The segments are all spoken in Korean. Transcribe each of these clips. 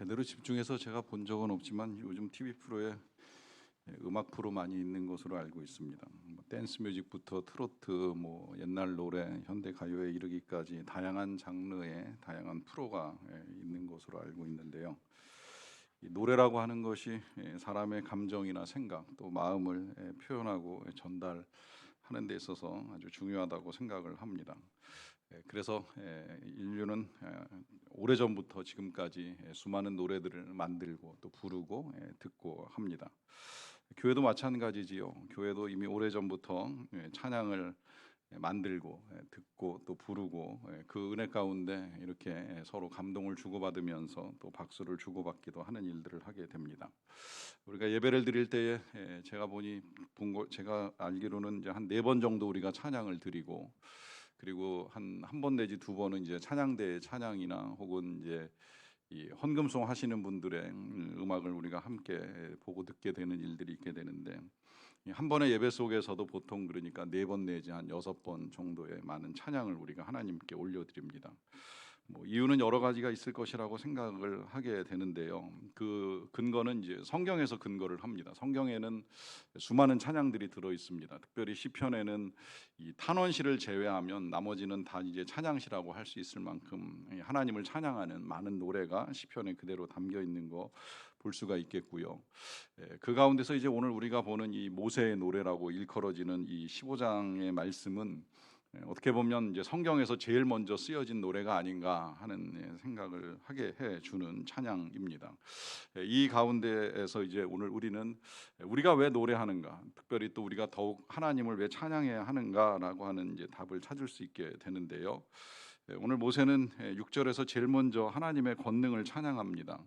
제대로 집중해서 제가 본 적은 없지만 요즘 TV 프로에 음악 프로 많이 있는 것으로 알고 있습니다. 댄스 뮤직부터 트로트, 옛날 노래, 현대 가요에 이르기까지 다양한 장르의 다양한 프로가 있는 것으로 알고 있는데요. 이 노래라고 하는 것이 사람의 감정이나 생각 또 마음을 표현하고 전달하는 데 있어서 아주 중요하다고 생각을 합니다. 그래서 인류는 오래전부터 지금까지 수많은 노래들을 만들고 또 부르고 듣고 합니다. 교회도 마찬가지지요. 교회도 이미 오래전부터 찬양을 만들고 듣고 또 부르고 그 은혜 가운데 이렇게 서로 감동을 주고받으면서 또 박수를 주고받기도 하는 일들을 하게 됩니다. 우리가 예배를 드릴 때에 제가 알기로는 이제 한 4번 정도 우리가 찬양을 드리고, 그리고 한 번 내지 2번은 이제 찬양대 찬양이나 혹은 이제 이 헌금송 하시는 분들의 음악을 우리가 함께 보고 듣게 되는 일들이 있게 되는데, 한 번의 예배 속에서도 보통 그러니까 4번 내지 한 6번 정도의 많은 찬양을 우리가 하나님께 올려드립니다. 이유는 여러 가지가 있을 것이라고 생각을 하게 되는데요. 그 근거는 이제 성경에서 근거를 합니다. 성경에는 수많은 찬양들이 들어 있습니다. 특별히 시편에는 이 탄원시를 제외하면 나머지는 다 이제 찬양시라고 할 수 있을 만큼 하나님을 찬양하는 많은 노래가 시편에 그대로 담겨 있는 거 볼 수가 있겠고요. 그 가운데서 이제 오늘 우리가 보는 이 모세의 노래라고 일컬어지는 이 15장의 말씀은 어떻게 보면 이제 성경에서 제일 먼저 쓰여진 노래가 아닌가 하는 생각을 하게 해주는 찬양입니다. 이 가운데에서 이제 오늘 우리는 우리가 왜 노래하는가, 특별히 또 우리가 더욱 하나님을 왜 찬양해야 하는가라고 하는 이제 답을 찾을 수 있게 되는데요. 오늘 모세는 6절에서 제일 먼저 하나님의 권능을 찬양합니다.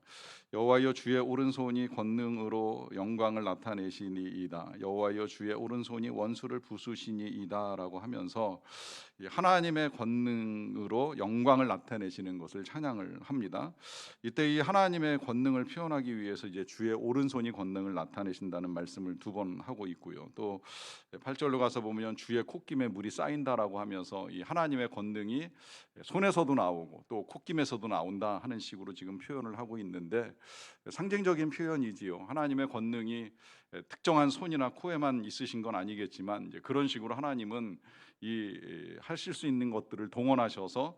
여호와여 주의 오른손이 권능으로 영광을 나타내시니이다. 여호와여 주의 오른손이 원수를 부수시니이다라고 하면서 하나님의 권능으로 영광을 나타내시는 것을 찬양을 합니다. 이때 이 하나님의 권능을 표현하기 위해서 이제 주의 오른손이 권능을 나타내신다는 말씀을 2번 하고 있고요. 또 8절로 가서 보면 주의 콧김에 물이 쌓인다라고 하면서 이 하나님의 권능이 손에서도 나오고 또 콧김에서도 나온다 하는 식으로 지금 표현을 하고 있는데, 상징적인 표현이지요. 하나님의 권능이 특정한 손이나 코에만 있으신 건 아니겠지만 이제 그런 식으로 하나님은 이 하실 수 있는 것들을 동원하셔서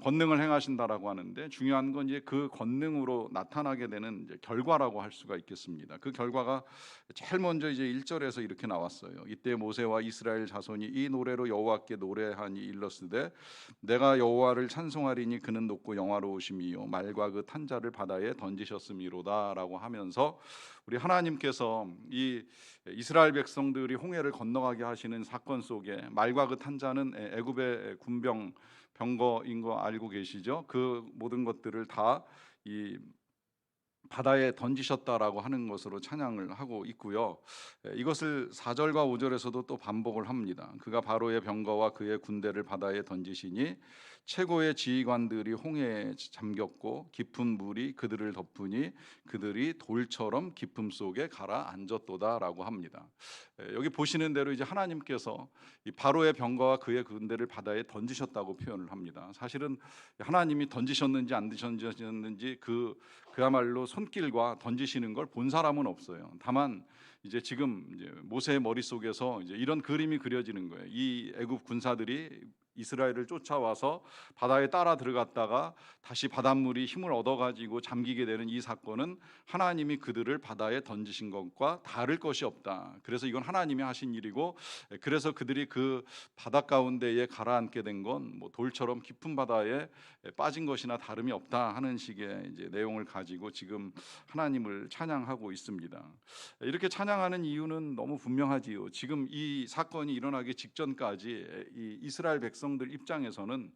권능을 행하신다라고 하는데, 중요한 건 이제 그 권능으로 나타나게 되는 이제 결과라고 할 수가 있겠습니다. 그 결과가 제일 먼저 이제 1절에서 이렇게 나왔어요. 이때 모세와 이스라엘 자손이 이 노래로 여호와께 노래하니 일렀으되 내가 여호와를 찬송하리니 그는 높고 영화로우심이요 말과 그 탄자를 바다에 던지셨음이로다라고 하면서 우리 하나님께서 이 이스라엘 백성들이 홍해를 건너가게 하시는 사건 속에 말과 그 탄자는 애굽의 군병 병거인 거 알고 계시죠? 그 모든 것들을 다 이 바다에 던지셨다라고 하는 것으로 찬양을 하고 있고요. 이것을 4절과 5절에서도 또 반복을 합니다. 그가 바로의 병거와 그의 군대를 바다에 던지시니 최고의 지휘관들이 홍해에 잠겼고 깊은 물이 그들을 덮으니 그들이 돌처럼 깊음 속에 가라앉았도다라고 합니다. 여기 보시는 대로 이제 하나님께서 이 바로의 병거와 그의 군대를 바다에 던지셨다고 표현을 합니다. 사실은 하나님이 던지셨는지 안 던지셨는지 그야말로 손길과 던지시는 걸 본 사람은 없어요. 다만 이제 지금 이제 모세의 머릿속에서 이제 이런 그림이 그려지는 거예요. 이 애굽 군사들이 이스라엘을 쫓아와서 바다에 따라 들어갔다가 다시 바닷물이 힘을 얻어가지고 잠기게 되는 이 사건은 하나님이 그들을 바다에 던지신 것과 다를 것이 없다. 그래서 이건 하나님이 하신 일이고, 그래서 그들이 그 바다 가운데에 가라앉게 된 건 돌처럼 깊은 바다에 빠진 것이나 다름이 없다 하는 식의 이제 내용을 가지고 지금 하나님을 찬양하고 있습니다. 이렇게 찬양하는 이유는 너무 분명하지요. 지금 이 사건이 일어나기 직전까지 이 이스라엘 백성들 입장에서는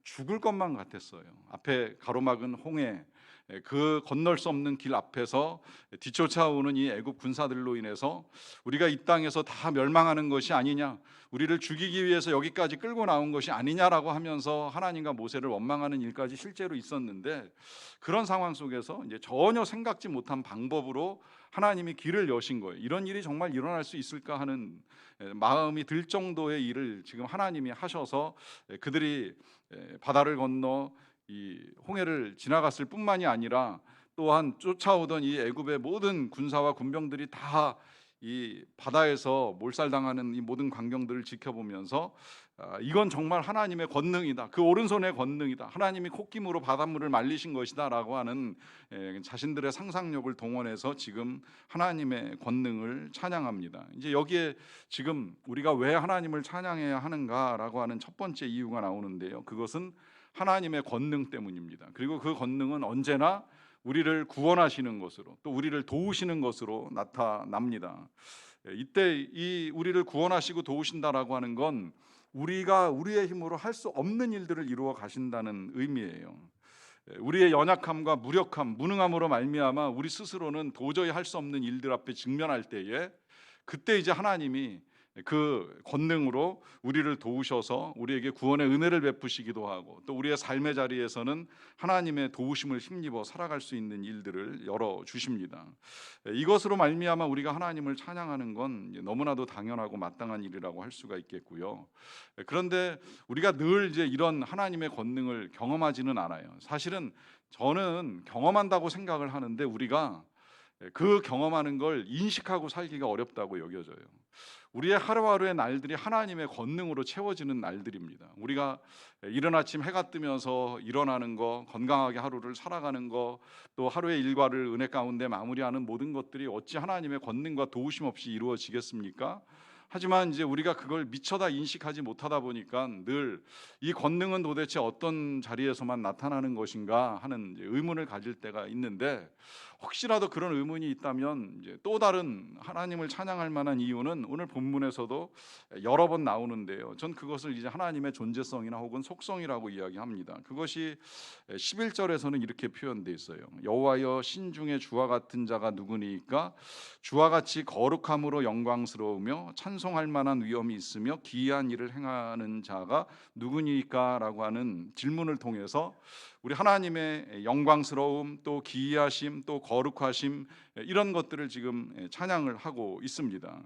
죽을 것만 같았어요. 앞에 가로막은 홍해, 그 건널 수 없는 길 앞에서 뒤쫓아오는 이 애굽 군사들로 인해서 우리가 이 땅에서 다 멸망하는 것이 아니냐, 우리를 죽이기 위해서 여기까지 끌고 나온 것이 아니냐라고 하면서 하나님과 모세를 원망하는 일까지 실제로 있었는데, 그런 상황 속에서 이제 전혀 생각지 못한 방법으로 하나님이 길을 여신 거예요. 이런 일이 정말 일어날 수 있을까 하는 마음이 들 정도의 일을 지금 하나님이 하셔서 그들이 바다를 건너 이 홍해를 지나갔을 뿐만이 아니라 또한 쫓아오던 이 애굽의 모든 군사와 군병들이 다 이 바다에서 몰살당하는 이 모든 광경들을 지켜보면서 이건 정말 하나님의 권능이다. 그 오른손의 권능이다. 하나님이 콧김으로 바닷물을 말리신 것이다라고 하는 자신들의 상상력을 동원해서 지금 하나님의 권능을 찬양합니다. 이제 여기에 지금 우리가 왜 하나님을 찬양해야 하는가라고 하는 첫 번째 이유가 나오는데요. 그것은 하나님의 권능 때문입니다. 그리고 그 권능은 언제나 우리를 구원하시는 것으로 또 우리를 도우시는 것으로 나타납니다. 이때 이 우리를 구원하시고 도우신다라고 하는 건 우리가 우리의 힘으로 할 수 없는 일들을 이루어 가신다는 의미예요. 우리의 연약함과 무력함, 무능함으로 말미암아 우리 스스로는 도저히 할 수 없는 일들 앞에 직면할 때에 그때 이제 하나님이 그 권능으로 우리를 도우셔서 우리에게 구원의 은혜를 베푸시기도 하고 또 우리의 삶의 자리에서는 하나님의 도우심을 힘입어 살아갈 수 있는 일들을 열어 주십니다. 이것으로 말미암아 우리가 하나님을 찬양하는 건 너무나도 당연하고 마땅한 일이라고 할 수가 있겠고요. 그런데 우리가 늘 이제 이런 하나님의 권능을 경험하지는 않아요. 사실은 저는 경험한다고 생각을 하는데 우리가 그 경험하는 걸 인식하고 살기가 어렵다고 여겨져요. 우리의 하루하루의 날들이 하나님의 권능으로 채워지는 날들입니다. 우리가 이른 아침 해가 뜨면서 일어나는 거, 건강하게 하루를 살아가는 거, 또 하루의 일과를 은혜 가운데 마무리하는 모든 것들이 어찌 하나님의 권능과 도우심 없이 이루어지겠습니까? 하지만 이제 우리가 그걸 미처 다 인식하지 못하다 보니까 늘 이 권능은 도대체 어떤 자리에서만 나타나는 것인가 하는 이제 의문을 가질 때가 있는데, 혹시라도 그런 의문이 있다면 이제 또 다른 하나님을 찬양할 만한 이유는 오늘 본문에서도 여러 번 나오는데요. 전 그것을 이제 하나님의 존재성이나 혹은 속성이라고 이야기합니다. 그것이 11절에서는 이렇게 표현되어 있어요. 여호와여 신중에 주와 같은 자가 누구니까? 주와 같이 거룩함으로 영광스러우며 찬송할 만한 위엄이 있으며 기이한 일을 행하는 자가 누구니까? 라고 하는 질문을 통해서 우리 하나님의 영광스러움, 또 기이하심, 또 거룩하심, 이런 것들을 지금 찬양을 하고 있습니다.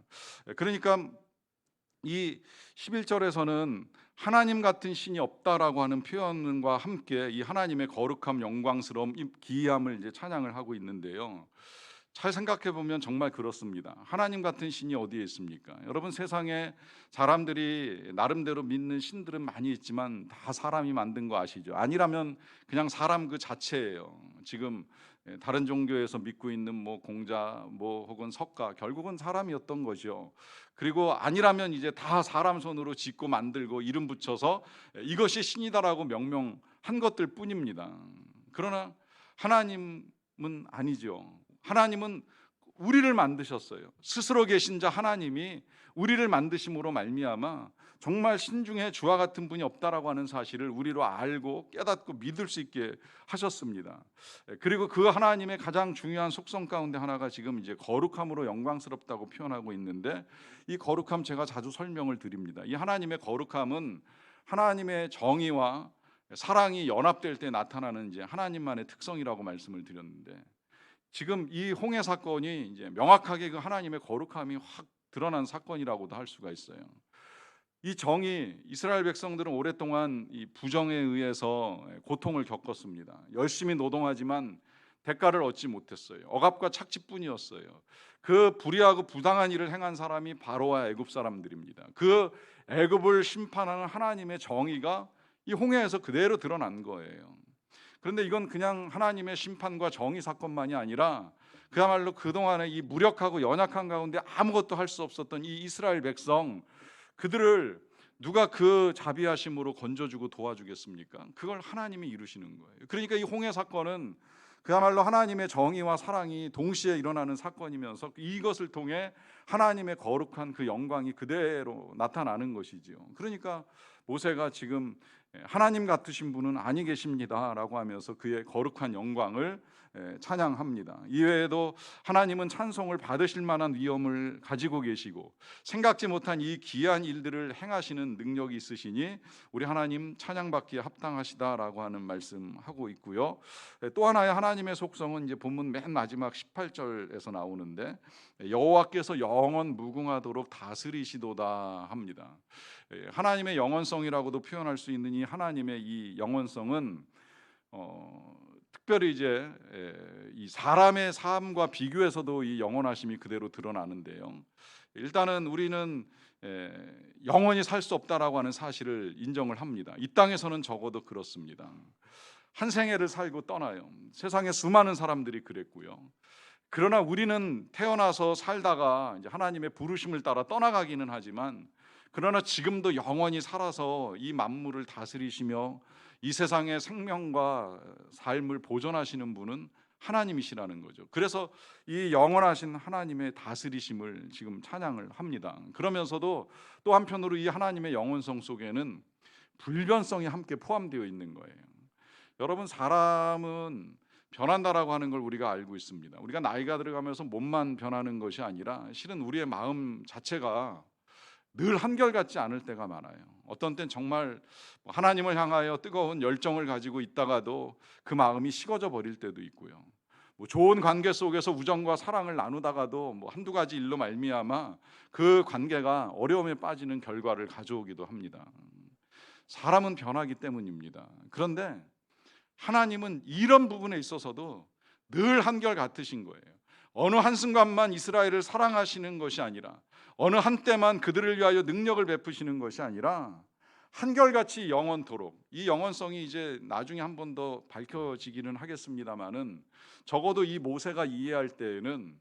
그러니까 이 11절에서는 하나님 같은 신이 없다라고 하는 표현과 함께 이 하나님의 거룩함, 영광스러움, 기이함을 이제 찬양을 하고 있는데요. 잘 생각해 보면 정말 그렇습니다. 하나님 같은 신이 어디에 있습니까? 여러분, 세상에 사람들이 나름대로 믿는 신들은 많이 있지만 다 사람이 만든 거 아시죠? 아니라면 그냥 사람 그 자체예요. 지금 다른 종교에서 믿고 있는 뭐 공자, 뭐 혹은 석가, 결국은 사람이었던 거죠. 그리고 아니라면 이제 다 사람 손으로 짓고 만들고 이름 붙여서 이것이 신이다라고 명명한 것들 뿐입니다. 그러나 하나님은 아니죠. 하나님은 우리를 만드셨어요. 스스로 계신 자 하나님이 우리를 만드심으로 말미암아 정말 신중에 주와 같은 분이 없다라고 하는 사실을 우리로 알고 깨닫고 믿을 수 있게 하셨습니다. 그리고 그 하나님의 가장 중요한 속성 가운데 하나가 지금 이제 거룩함으로 영광스럽다고 표현하고 있는데, 이 거룩함 제가 자주 설명을 드립니다. 이 하나님의 거룩함은 하나님의 정의와 사랑이 연합될 때 나타나는 이제 하나님만의 특성이라고 말씀을 드렸는데, 지금 이 홍해 사건이 이제 명확하게 그 하나님의 거룩함이 확 드러난 사건이라고도 할 수가 있어요. 이 정의, 이스라엘 백성들은 오랫동안 이 부정에 의해서 고통을 겪었습니다. 열심히 노동하지만 대가를 얻지 못했어요. 억압과 착취뿐이었어요. 그 불의하고 부당한 일을 행한 사람이 바로와 애굽 사람들입니다. 그 애굽을 심판하는 하나님의 정의가 이 홍해에서 그대로 드러난 거예요. 그런데 이건 그냥 하나님의 심판과 정의 사건만이 아니라 그야말로 그동안에 이 무력하고 연약한 가운데 아무것도 할 수 없었던 이 이스라엘 백성, 그들을 누가 그 자비하심으로 건져주고 도와주겠습니까? 그걸 하나님이 이루시는 거예요. 그러니까 이 홍해 사건은 그야말로 하나님의 정의와 사랑이 동시에 일어나는 사건이면서 이것을 통해 하나님의 거룩한 그 영광이 그대로 나타나는 것이지요. 그러니까 모세가 지금 하나님 같으신 분은 아니 계십니다라고 하면서 그의 거룩한 영광을 찬양합니다. 이외에도 하나님은 찬송을 받으실 만한 위엄을 가지고 계시고 생각지 못한 이 기이한 일들을 행하시는 능력이 있으시니 우리 하나님 찬양받기에 합당하시다라고 하는 말씀하고 있고요. 또 하나의 하나님의 속성은 이제 본문 맨 마지막 18절에서 나오는데, 여호와께서 영원 무궁하도록 다스리시도다 합니다. 하나님의 영원성이라고도 표현할 수 있는 이 하나님의 이 영원성은 특별히 이제 이 사람의 삶과 비교해서도 이 영원하심이 그대로 드러나는데요. 일단은 우리는 영원히 살 수 없다라고 하는 사실을 인정을 합니다. 이 땅에서는 적어도 그렇습니다. 한 생애를 살고 떠나요. 세상에 수많은 사람들이 그랬고요. 그러나 우리는 태어나서 살다가 이제 하나님의 부르심을 따라 떠나가기는 하지만, 그러나 지금도 영원히 살아서 이 만물을 다스리시며 이 세상의 생명과 삶을 보존하시는 분은 하나님이시라는 거죠. 그래서 이 영원하신 하나님의 다스리심을 지금 찬양을 합니다. 그러면서도 또 한편으로 이 하나님의 영원성 속에는 불변성이 함께 포함되어 있는 거예요. 여러분, 사람은 변한다라고 하는 걸 우리가 알고 있습니다. 우리가 나이가 들어가면서 몸만 변하는 것이 아니라 실은 우리의 마음 자체가 늘 한결같지 않을 때가 많아요. 어떤 땐 정말 하나님을 향하여 뜨거운 열정을 가지고 있다가도 그 마음이 식어져 버릴 때도 있고요. 좋은 관계 속에서 우정과 사랑을 나누다가도 한두 가지 일로 말미암아 그 관계가 어려움에 빠지는 결과를 가져오기도 합니다. 사람은 변하기 때문입니다. 그런데 하나님은 이런 부분에 있어서도 늘 한결 같으신 거예요. 어느 한순간만 이스라엘을 사랑하시는 것이 아니라, 어느 한때만 그들을 위하여 능력을 베푸시는 것이 아니라 한결같이 영원토록, 이 영원성이 이제 나중에 한 번 더 밝혀지기는 하겠습니다만은, 적어도 이 모세가 이해할 때에는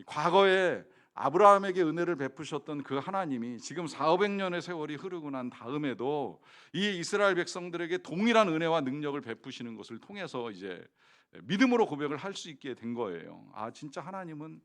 과거에 아브라함에게 은혜를 베푸셨던 그 하나님이 지금 400~500년의 세월이 흐르고 난 다음에도 이 이스라엘 백성들에게 동일한 은혜와 능력을 베푸시는 것을 통해서 이제 믿음으로 고백을 할 수 있게 된 거예요. 아, 진짜 하나님은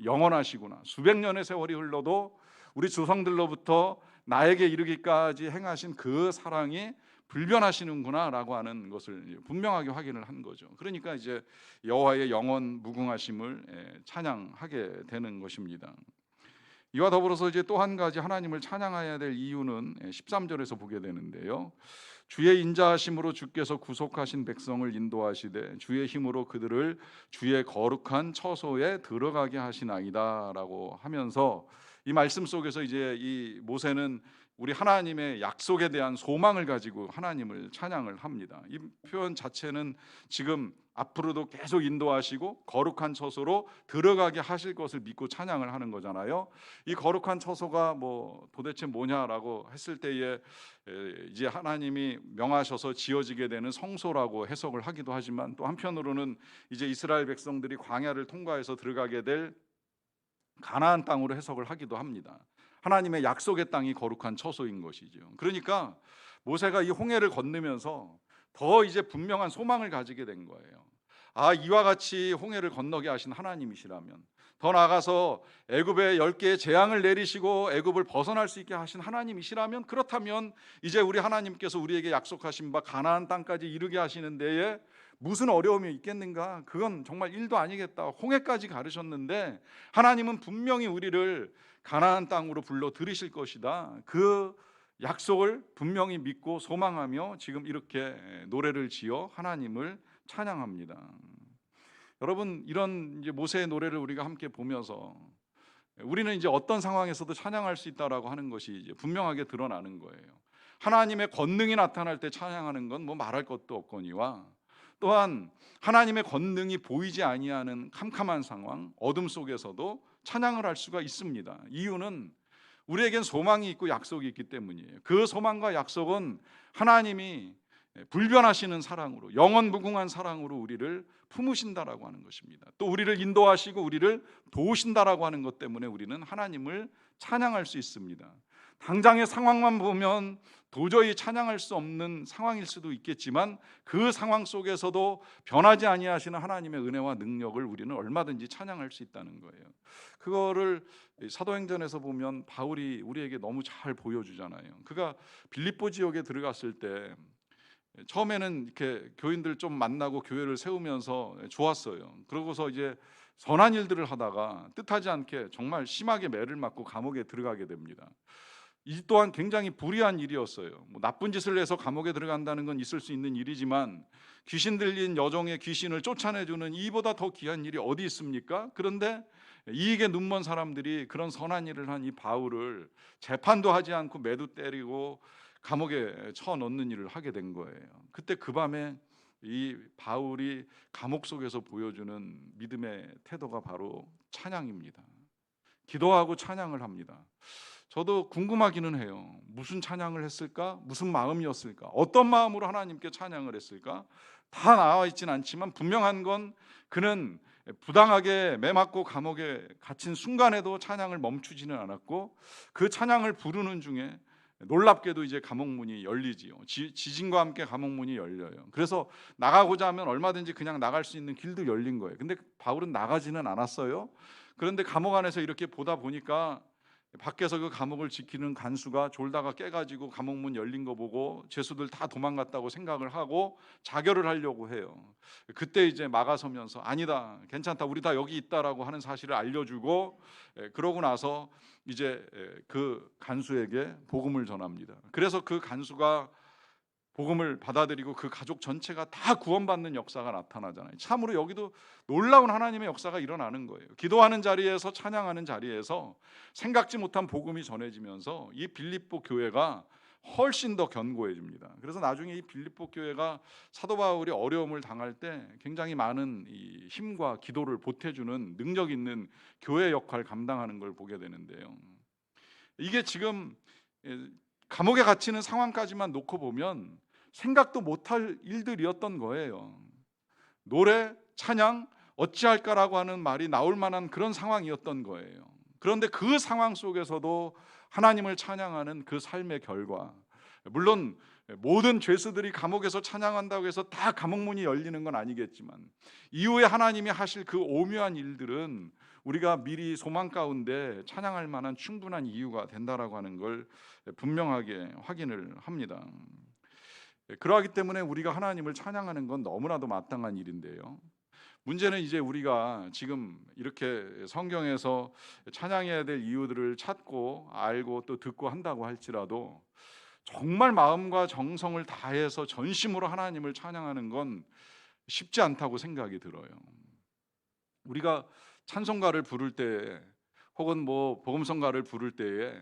영원하시구나. 수백 년의 세월이 흘러도 우리 조상들로부터 나에게 이르기까지 행하신 그 사랑이 불변하시는구나라고 하는 것을 분명하게 확인을 한 거죠. 그러니까 이제 여호와의 영원 무궁하심을 찬양하게 되는 것입니다. 이와 더불어서 이제 또 한 가지 하나님을 찬양해야 될 이유는 13절에서 보게 되는데요. 주의 인자하심으로 주께서 구속하신 백성을 인도하시되 주의 힘으로 그들을 주의 거룩한 처소에 들어가게 하시나이다라고 하면서, 이 말씀 속에서 이제 이 모세는 우리 하나님의 약속에 대한 소망을 가지고 하나님을 찬양을 합니다. 이 표현 자체는 지금 앞으로도 계속 인도하시고 거룩한 처소로 들어가게 하실 것을 믿고 찬양을 하는 거잖아요. 이 거룩한 처소가 도대체 뭐냐라고 했을 때에 이제 하나님이 명하셔서 지어지게 되는 성소라고 해석을 하기도 하지만, 또 한편으로는 이제 이스라엘 백성들이 광야를 통과해서 들어가게 될 가나안 땅으로 해석을 하기도 합니다. 하나님의 약속의 땅이 거룩한 처소인 것이죠. 그러니까 모세가 이 홍해를 건너면서 더 이제 분명한 소망을 가지게 된 거예요. 아, 이와 같이 홍해를 건너게 하신 하나님이시라면, 더 나아가서 애굽에 10개의 재앙을 내리시고 애굽을 벗어날 수 있게 하신 하나님이시라면, 그렇다면 이제 우리 하나님께서 우리에게 약속하신 바 가나안 땅까지 이르게 하시는 데에 무슨 어려움이 있겠는가? 그건 정말 일도 아니겠다. 홍해까지 가르셨는데 하나님은 분명히 우리를 가나안 땅으로 불러 들이실 것이다. 그 약속을 분명히 믿고 소망하며 지금 이렇게 노래를 지어 하나님을 찬양합니다. 여러분, 이런 이제 모세의 노래를 우리가 함께 보면서 우리는 이제 어떤 상황에서도 찬양할 수 있다라고 하는 것이 이제 분명하게 드러나는 거예요. 하나님의 권능이 나타날 때 찬양하는 건 말할 것도 없거니와, 또한 하나님의 권능이 보이지 아니하는 캄캄한 상황, 어둠 속에서도 찬양을 할 수가 있습니다. 이유는 우리에겐 소망이 있고 약속이 있기 때문이에요. 그 소망과 약속은 하나님이 불변하시는 사랑으로, 영원 무궁한 사랑으로 우리를 품으신다라고 하는 것입니다. 또 우리를 인도하시고 우리를 도우신다라고 하는 것 때문에 우리는 하나님을 찬양할 수 있습니다. 당장의 상황만 보면 도저히 찬양할 수 없는 상황일 수도 있겠지만, 그 상황 속에서도 변하지 아니하시는 하나님의 은혜와 능력을 우리는 얼마든지 찬양할 수 있다는 거예요. 그거를 사도행전에서 보면 바울이 우리에게 너무 잘 보여주잖아요. 그가 빌립보 지역에 들어갔을 때 처음에는 이렇게 교인들 좀 만나고 교회를 세우면서 좋았어요. 그러고서 이제 선한 일들을 하다가 뜻하지 않게 정말 심하게 매를 맞고 감옥에 들어가게 됩니다. 이 또한 굉장히 불의한 일이었어요. 나쁜 짓을 해서 감옥에 들어간다는 건 있을 수 있는 일이지만, 귀신 들린 여종의 귀신을 쫓아내주는 이보다 더 귀한 일이 어디 있습니까? 그런데 이익에 눈먼 사람들이 그런 선한 일을 한 이 바울을 재판도 하지 않고 매도 때리고 감옥에 쳐넣는 일을 하게 된 거예요. 그때 그 밤에 이 바울이 감옥 속에서 보여주는 믿음의 태도가 바로 찬양입니다. 기도하고 찬양을 합니다. 저도 궁금하기는 해요. 무슨 찬양을 했을까? 무슨 마음이었을까? 어떤 마음으로 하나님께 찬양을 했을까? 다 나와 있진 않지만 분명한 건 그는 부당하게 매맞고 감옥에 갇힌 순간에도 찬양을 멈추지는 않았고, 그 찬양을 부르는 중에 놀랍게도 이제 감옥문이 열리지요. 지진과 함께 감옥문이 열려요. 그래서 나가고자 하면 얼마든지 그냥 나갈 수 있는 길도 열린 거예요. 근데 바울은 나가지는 않았어요. 그런데 감옥 안에서 이렇게 보다 보니까 밖에서 그 감옥을 지키는 간수가 졸다가 깨가지고 감옥문 열린 거 보고 죄수들 다 도망갔다고 생각을 하고 자결을 하려고 해요. 그때 이제 막아서면서 아니다, 괜찮다, 우리 다 여기 있다라고 하는 사실을 알려주고, 그러고 나서 이제 그 간수에게 복음을 전합니다. 그래서 그 간수가 복음을 받아들이고 그 가족 전체가 다 구원받는 역사가 나타나잖아요. 참으로 여기도 놀라운 하나님의 역사가 일어나는 거예요. 기도하는 자리에서, 찬양하는 자리에서 생각지 못한 복음이 전해지면서 이 빌립보 교회가 훨씬 더 견고해집니다. 그래서 나중에 이 빌립보 교회가 사도 바울이 어려움을 당할 때 굉장히 많은 이 힘과 기도를 보태주는 능력 있는 교회 역할을 감당하는 걸 보게 되는데요. 이게 지금 감옥에 갇히는 상황까지만 놓고 보면 생각도 못할 일들이었던 거예요. 노래, 찬양, 어찌할까라고 하는 말이 나올 만한 그런 상황이었던 거예요. 그런데 그 상황 속에서도 하나님을 찬양하는 그 삶의 결과, 물론 모든 죄수들이 감옥에서 찬양한다고 해서 다 감옥문이 열리는 건 아니겠지만 이후에 하나님이 하실 그 오묘한 일들은 우리가 미리 소망 가운데 찬양할 만한 충분한 이유가 된다라고 하는 걸 분명하게 확인을 합니다. 그러하기 때문에 우리가 하나님을 찬양하는 건 너무나도 마땅한 일인데요. 문제는 이제 우리가 지금 이렇게 성경에서 찬양해야 될 이유들을 찾고 알고 또 듣고 한다고 할지라도 정말 마음과 정성을 다해서 전심으로 하나님을 찬양하는 건 쉽지 않다고 생각이 들어요. 우리가 찬송가를 부를 때 혹은 뭐 복음성가를 부를 때에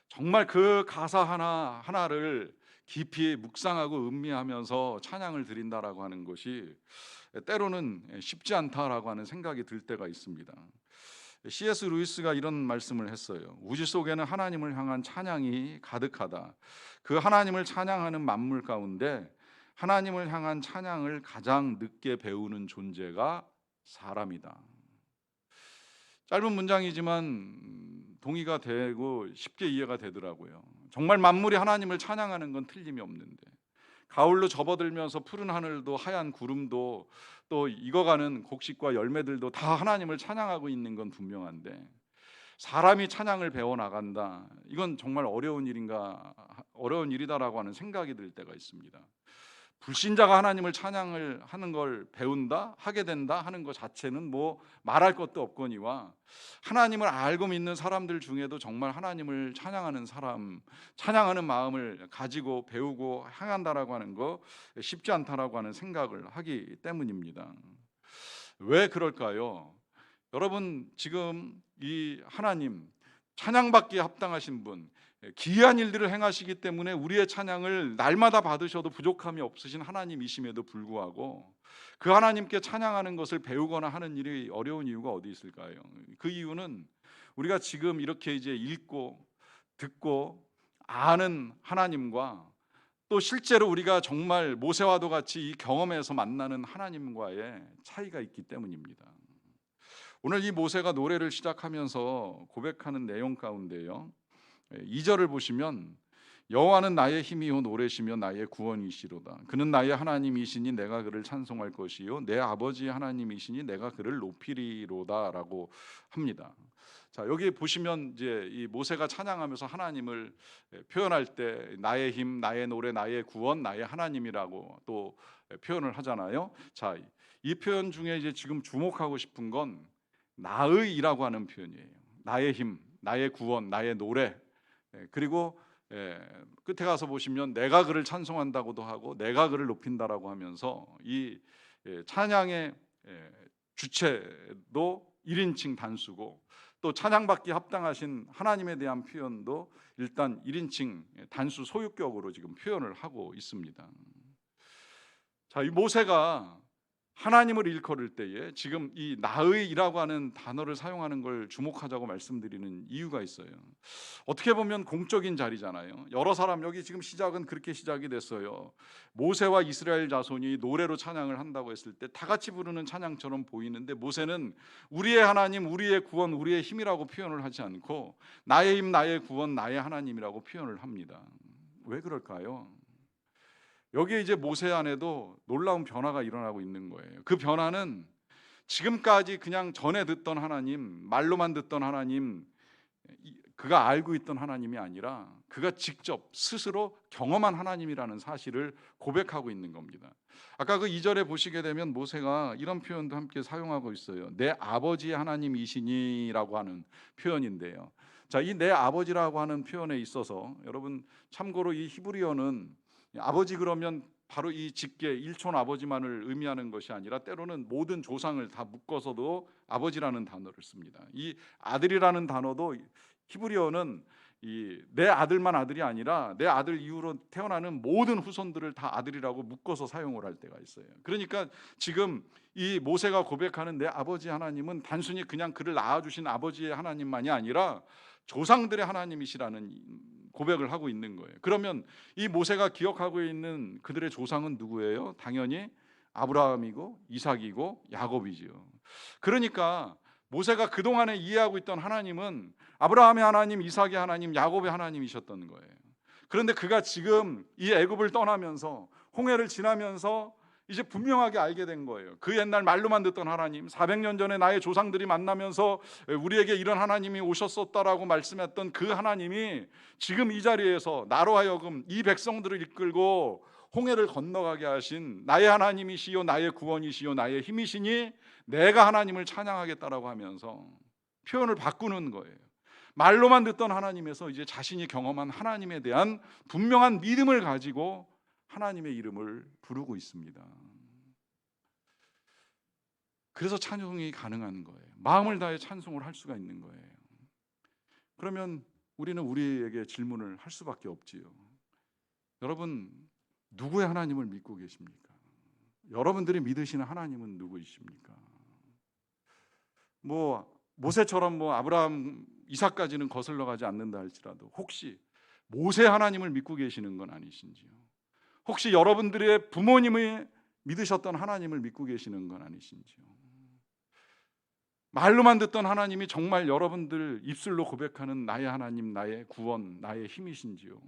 정말 그 가사 하나하나를 깊이 묵상하고 음미하면서 찬양을 드린다라고 하는 것이 때로는 쉽지 않다라고 하는 생각이 들 때가 있습니다. C.S. 루이스가 이런 말씀을 했어요. 우주 속에는 하나님을 향한 찬양이 가득하다. 그 하나님을 찬양하는 만물 가운데 하나님을 향한 찬양을 가장 늦게 배우는 존재가 사람이다. 짧은 문장이지만 동의가 되고 쉽게 이해가 되더라고요. 정말 만물이 하나님을 찬양하는 건 틀림이 없는데, 가을로 접어들면서 푸른 하늘도 하얀 구름도 또 익어가는 곡식과 열매들도 다 하나님을 찬양하고 있는 건 분명한데, 사람이 찬양을 배워나간다, 이건 정말 어려운 일이다라고 하는 생각이 들 때가 있습니다. 불신자가 하나님을 찬양을 하는 걸 배운다, 하게 된다 하는 것 자체는 뭐 말할 것도 없거니와, 하나님을 알고 믿는 사람들 중에도 정말 하나님을 찬양하는 사람, 찬양하는 마음을 가지고 배우고 향한다라고 하는 거 쉽지 않다라고 하는 생각을 하기 때문입니다. 왜 그럴까요? 여러분, 지금 이 하나님, 찬양받기에 합당하신 분, 기이한 일들을 행하시기 때문에 우리의 찬양을 날마다 받으셔도 부족함이 없으신 하나님이심에도 불구하고 그 하나님께 찬양하는 것을 배우거나 하는 일이 어려운 이유가 어디 있을까요? 그 이유는 우리가 지금 이렇게 이제 읽고 듣고 아는 하나님과 또 실제로 우리가 정말 모세와도 같이 이 경험에서 만나는 하나님과의 차이가 있기 때문입니다. 오늘 이 모세가 노래를 시작하면서 고백하는 내용 가운데요, 2절을 보시면 여호와는 나의 힘이요 노래시며 나의 구원이시로다. 그는 나의 하나님이시니 내가 그를 찬송할 것이요 내 아버지의 하나님이시니 내가 그를 높이리로다라고 합니다. 자, 여기 보시면 이제 이 모세가 찬양하면서 하나님을 표현할 때 나의 힘, 나의 노래, 나의 구원, 나의 하나님이라고 또 표현을 하잖아요. 자, 이 표현 중에 이제 지금 주목하고 싶은 건 나의이라고 하는 표현이에요. 나의 힘, 나의 구원, 나의 노래. 그리고 끝에 가서 보시면 내가 그를 찬송한다고도 하고 내가 그를 높인다라고 하면서 이 찬양의 주체도 1인칭 단수고 또 찬양받기 합당하신 하나님에 대한 표현도 일단 1인칭 단수 소유격으로 지금 표현을 하고 있습니다. 자, 이 모세가 하나님을 일컬을 때에 지금 이 나의라고 하는 단어를 사용하는 걸 주목하자고 말씀드리는 이유가 있어요. 어떻게 보면 공적인 자리잖아요. 여러 사람, 여기 지금 시작은 그렇게 시작이 됐어요. 모세와 이스라엘 자손이 노래로 찬양을 한다고 했을 때 다 같이 부르는 찬양처럼 보이는데, 모세는 우리의 하나님, 우리의 구원, 우리의 힘이라고 표현을 하지 않고 나의 힘, 나의 구원, 나의 하나님이라고 표현을 합니다. 왜 그럴까요? 여기에 이제 모세 안에도 놀라운 변화가 일어나고 있는 거예요. 그 변화는 지금까지 그냥 전에 듣던 하나님, 말로만 듣던 하나님, 그가 알고 있던 하나님이 아니라 그가 직접 스스로 경험한 하나님이라는 사실을 고백하고 있는 겁니다. 아까 그 2절에 보시게 되면 모세가 이런 표현도 함께 사용하고 있어요. 내 아버지의 하나님이시니라고 하는 표현인데요. 자, 이 내 아버지라고 하는 표현에 있어서 여러분, 참고로 이 히브리어는 아버지 그러면 바로 이 직계 일촌 아버지만을 의미하는 것이 아니라 때로는 모든 조상을 다 묶어서도 아버지라는 단어를 씁니다. 이 아들이라는 단어도 히브리어는 이 내 아들만 아들이 아니라 내 아들 이후로 태어나는 모든 후손들을 다 아들이라고 묶어서 사용을 할 때가 있어요. 그러니까 지금 이 모세가 고백하는 내 아버지 하나님은 단순히 그냥 그를 낳아주신 아버지의 하나님만이 아니라 조상들의 하나님이시라는 고백을 하고 있는 거예요. 그러면 이 모세가 기억하고 있는 그들의 조상은 누구예요? 당연히 아브라함이고 이삭이고 야곱이지요. 그러니까 모세가 그동안에 이해하고 있던 하나님은 아브라함의 하나님, 이삭의 하나님, 야곱의 하나님이셨던 거예요. 그런데 그가 지금 이 애굽을 떠나면서 홍해를 지나면서 이제 분명하게 알게 된 거예요. 그 옛날 말로만 듣던 하나님, 400년 전에 나의 조상들이 만나면서 우리에게 이런 하나님이 오셨었다라고 말씀했던 그 하나님이 지금 이 자리에서 나로 하여금 이 백성들을 이끌고 홍해를 건너가게 하신 나의 하나님이시요 나의 구원이시요 나의 힘이시니 내가 하나님을 찬양하겠다라고 하면서 표현을 바꾸는 거예요. 말로만 듣던 하나님에서 이제 자신이 경험한 하나님에 대한 분명한 믿음을 가지고 하나님의 이름을 부르고 있습니다. 그래서 찬송이 가능한 거예요. 마음을 다해 찬송을 할 수가 있는 거예요. 그러면 우리는 우리에게 질문을 할 수밖에 없지요. 여러분, 누구의 하나님을 믿고 계십니까? 여러분들이 믿으시는 하나님은 누구이십니까? 모세처럼 아브라함, 이삭까지는 거슬러 가지 않는다 할지라도 혹시 모세 하나님을 믿고 계시는 건 아니신지요? 혹시 여러분들의 부모님이 믿으셨던 하나님을 믿고 계시는 건 아니신지요? 말로만 듣던 하나님이 정말 여러분들 입술로 고백하는 나의 하나님, 나의 구원, 나의 힘이신지요?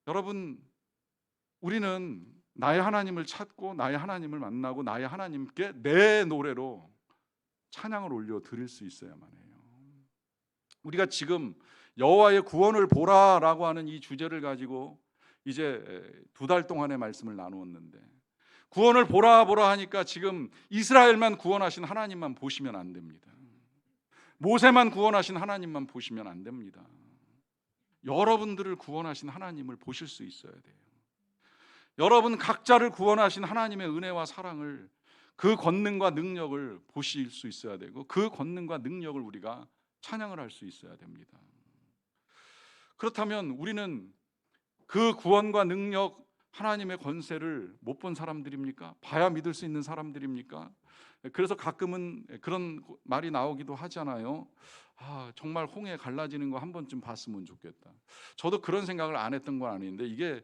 여러분, 우리는 나의 하나님을 찾고 나의 하나님을 만나고 나의 하나님께 내 노래로 찬양을 올려 드릴 수 있어야만 해요. 우리가 지금 여호와의 구원을 보라라고 하는 이 주제를 가지고 이제 2달 동안의 말씀을 나누었는데, 구원을 보라 하니까 지금 이스라엘만 구원하신 하나님만 보시면 안 됩니다. 모세만 구원하신 하나님만 보시면 안 됩니다. 여러분들을 구원하신 하나님을 보실 수 있어야 돼요. 여러분 각자를 구원하신 하나님의 은혜와 사랑을, 그 권능과 능력을 보실 수 있어야 되고 그 권능과 능력을 우리가 찬양을 할 수 있어야 됩니다. 그렇다면 우리는 그 구원과 능력, 하나님의 권세를 못 본 사람들입니까? 봐야 믿을 수 있는 사람들입니까? 그래서 가끔은 그런 말이 나오기도 하잖아요. 정말 홍해 갈라지는 거 한 번쯤 봤으면 좋겠다. 저도 그런 생각을 안 했던 건 아닌데, 이게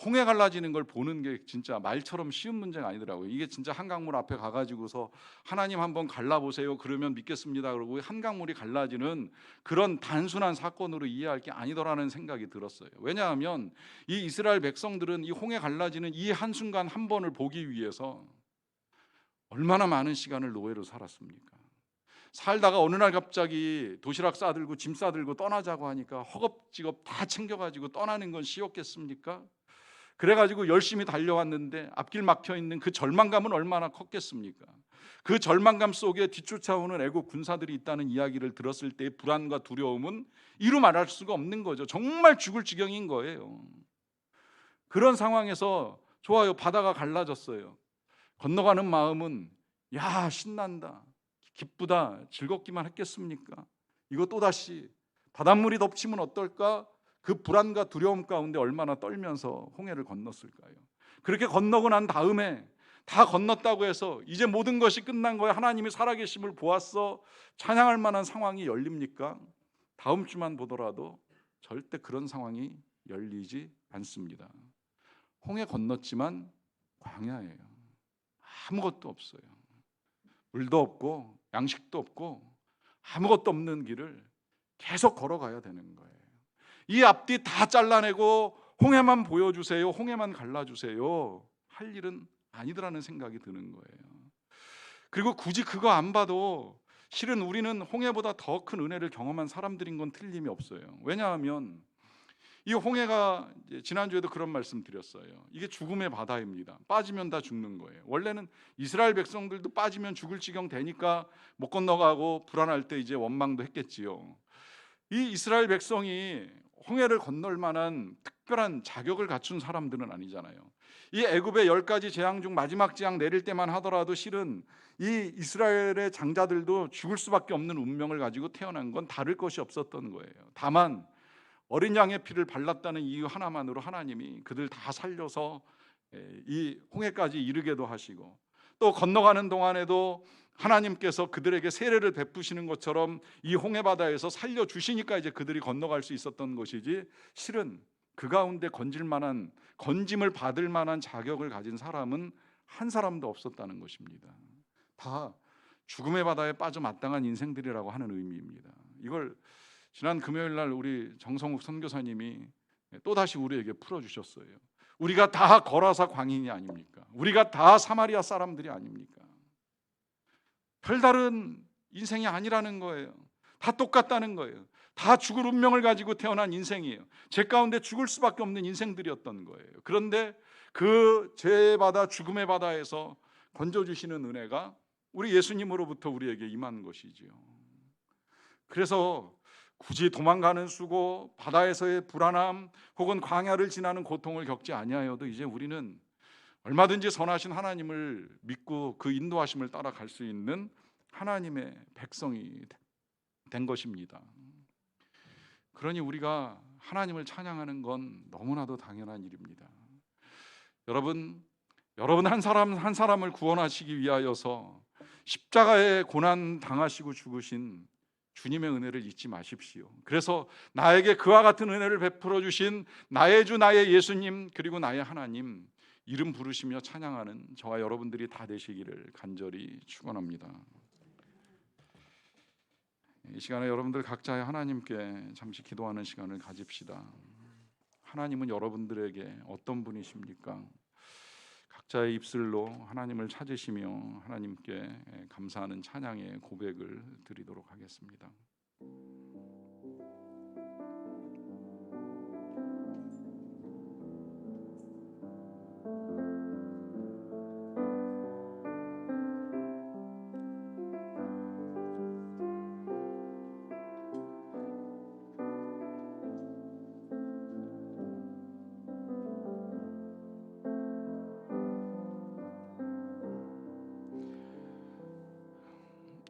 홍해 갈라지는 걸 보는 게 진짜 말처럼 쉬운 문제가 아니더라고요. 이게 진짜 한강물 앞에 가가지고서 하나님 한번 갈라보세요 그러면 믿겠습니다 그러고 한강물이 갈라지는 그런 단순한 사건으로 이해할 게 아니더라는 생각이 들었어요. 왜냐하면 이 이스라엘 백성들은 이 홍해 갈라지는 이 한순간 한 번을 보기 위해서 얼마나 많은 시간을 노예로 살았습니까? 살다가 어느 날 갑자기 도시락 싸들고 짐 싸들고 떠나자고 하니까 허겁지겁 다 챙겨가지고 떠나는 건 쉬웠겠습니까? 그래가지고 열심히 달려왔는데 앞길 막혀있는 그 절망감은 얼마나 컸겠습니까? 그 절망감 속에 뒤쫓아오는 애국 군사들이 있다는 이야기를 들었을 때의 불안과 두려움은 이루 말할 수가 없는 거죠. 정말 죽을 지경인 거예요. 그런 상황에서 좋아요, 바다가 갈라졌어요. 건너가는 마음은 야, 신난다, 기쁘다, 즐겁기만 했겠습니까? 이거 또다시 바닷물이 덮치면 어떨까? 그 불안과 두려움 가운데 얼마나 떨면서 홍해를 건넜을까요? 그렇게 건너고 난 다음에 다 건넜다고 해서 이제 모든 것이 끝난 거야, 하나님이 살아계심을 보았어, 찬양할 만한 상황이 열립니까? 다음 주만 보더라도 절대 그런 상황이 열리지 않습니다. 홍해 건넜지만 광야예요. 아무것도 없어요. 물도 없고 양식도 없고 아무것도 없는 길을 계속 걸어가야 되는 거예요. 이 앞뒤 다 잘라내고 홍해만 보여주세요, 홍해만 갈라주세요 할 일은 아니더라는 생각이 드는 거예요. 그리고 굳이 그거 안 봐도 실은 우리는 홍해보다 더 큰 은혜를 경험한 사람들인 건 틀림이 없어요. 왜냐하면 이 홍해가, 지난주에도 그런 말씀 드렸어요. 이게 죽음의 바다입니다. 빠지면 다 죽는 거예요. 원래는 이스라엘 백성들도 빠지면 죽을 지경 되니까 못 건너가고 불안할 때 이제 원망도 했겠지요. 이 이스라엘 백성이 홍해를 건널 만한 특별한 자격을 갖춘 사람들은 아니잖아요. 이 애굽의 10가지 재앙 중 마지막 재앙 내릴 때만 하더라도 실은 이 이스라엘의 장자들도 죽을 수밖에 없는 운명을 가지고 태어난 건 다를 것이 없었던 거예요. 다만 어린 양의 피를 발랐다는 이유 하나만으로 하나님이 그들 다 살려서 이 홍해까지 이르게도 하시고, 또 건너가는 동안에도 하나님께서 그들에게 세례를 베푸시는 것처럼 이 홍해 바다에서 살려주시니까 이제 그들이 건너갈 수 있었던 것이지, 실은 그 가운데 건짐을 받을 만한 자격을 가진 사람은 한 사람도 없었다는 것입니다. 다 죽음의 바다에 빠져 마땅한 인생들이라고 하는 의미입니다. 이걸 지난 금요일 날 우리 정성욱 선교사님이 또다시 우리에게 풀어주셨어요. 우리가 다 거라사 광인이 아닙니까? 우리가 다 사마리아 사람들이 아닙니까? 별다른 인생이 아니라는 거예요. 다 똑같다는 거예요. 다 죽을 운명을 가지고 태어난 인생이에요. 죄 가운데 죽을 수밖에 없는 인생들이었던 거예요. 그런데 그 죄의 바다, 죽음의 바다에서 건져주시는 은혜가 우리 예수님으로부터 우리에게 임한 것이지요. 그래서 굳이 도망가는 수고, 바다에서의 불안함, 혹은 광야를 지나는 고통을 겪지 아니하여도 이제 우리는 얼마든지 선하신 하나님을 믿고 그 인도하심을 따라갈 수 있는 하나님의 백성이 된 것입니다. 그러니 우리가 하나님을 찬양하는 건 너무나도 당연한 일입니다. 여러분 한 사람 한 사람을 구원하시기 위하여서 십자가에 고난 당하시고 죽으신 주님의 은혜를 잊지 마십시오. 그래서 나에게 그와 같은 은혜를 베풀어 주신 나의 주 나의 예수님, 그리고 나의 하나님 이름 부르시며 찬양하는 저와 여러분들이 다 되시기를 간절히 축원합니다. 이 시간에 여러분들 각자의 하나님께 잠시 기도하는 시간을 가집시다. 하나님은 여러분들에게 어떤 분이십니까? 각자의 입술로 하나님을 찾으시며 하나님께 감사하는 찬양의 고백을 드리도록 하겠습니다.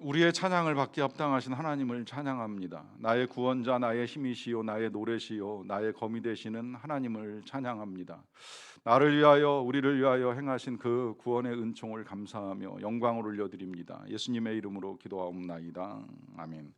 우리의 찬양을 받기 합당하신 하나님을 찬양합니다. 나의 구원자, 나의 힘이시요, 나의 노래시요, 나의 검이 되시는 하나님을 찬양합니다. 나를 위하여 우리를 위하여 행하신 그 구원의 은총을 감사하며 영광을 올려드립니다. 예수님의 이름으로 기도하옵나이다. 아멘.